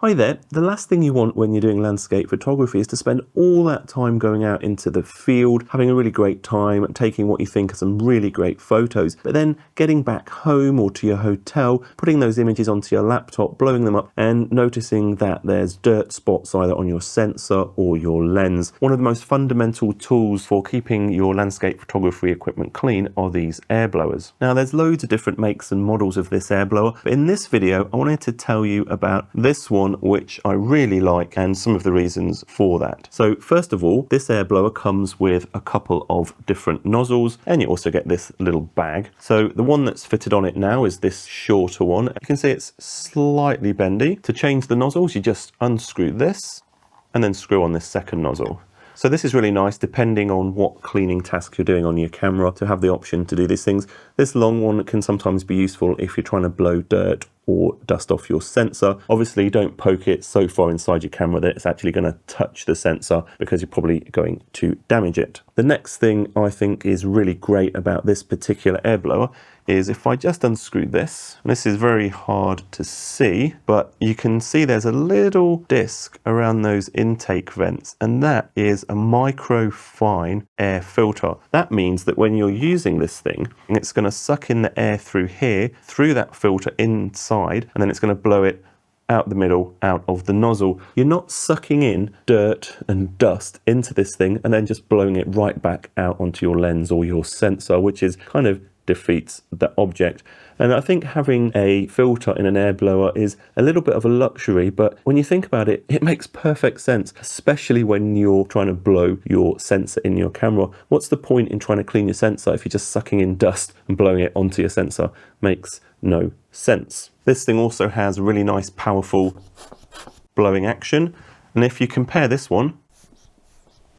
Hi there. The last thing you want when you're doing landscape photography is to spend all that time going out into the field, having a really great time, taking what you think are some really great photos, but then getting back home or to your hotel, putting those images onto your laptop, blowing them up, and noticing that there's dirt spots either on your sensor or your lens. One of the most fundamental tools for keeping your landscape photography equipment clean are these air blowers. Now, there's loads of different makes and models of this air blower, but in this video, I wanted to tell you about this one, which I really like, and some of the reasons for that. So first of all, this air blower comes with a couple of different nozzles, and you also get this little bag. So the one that's fitted on it now is this shorter one. You can see it's slightly bendy. To change the nozzles, you just unscrew this and then screw on this second nozzle. So this is really nice, depending on what cleaning task you're doing on your camera, to have the option to do these things. This long one can sometimes be useful if you're trying to blow dirt or dust off your sensor. Obviously, don't poke it so far inside your camera that it's actually going to touch the sensor, because you're probably going to damage it. The next thing I think is really great about this particular air blower is if I just unscrew this, and this is very hard to see, but you can see there's a little disc around those intake vents, and that is a microfine air filter. That means that when you're using this thing, it's going to suck in the air through here, through that filter inside, and then it's going to blow it out the middle, out of the nozzle. You're not sucking in dirt and dust into this thing and then just blowing it right back out onto your lens or your sensor, which is kind of defeats the object. And I think having a filter in an air blower is a little bit of a luxury, but when you think about it, it makes perfect sense, especially when you're trying to blow your sensor in your camera. What's the point in trying to clean your sensor if you're just sucking in dust and blowing it onto your sensor? Makes no sense. This thing also has a really nice, powerful blowing action. And if you compare this one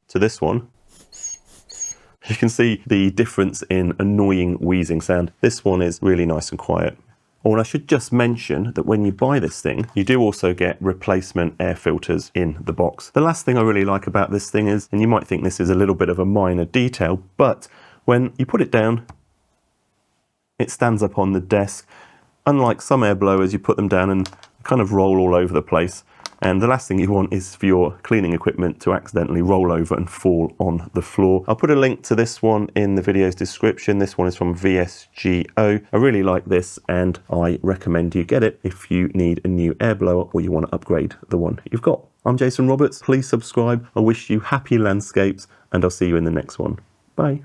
to this one, you can see the difference in annoying wheezing sound. This one is really nice and quiet. Oh, and I should just mention that when you buy this thing, you do also get replacement air filters in the box. The last thing I really like about this thing is, and you might think this is a little bit of a minor detail, but when you put it down, it stands up on the desk. Unlike some air blowers, you put them down and kind of roll all over the place. And the last thing you want is for your cleaning equipment to accidentally roll over and fall on the floor. I'll put a link to this one in the video's description. This one is from VSGO. I really like this, and I recommend you get it if you need a new air blower or you want to upgrade the one you've got. I'm Jason Roberts. Please subscribe. I wish you happy landscapes, and I'll see you in the next one. Bye.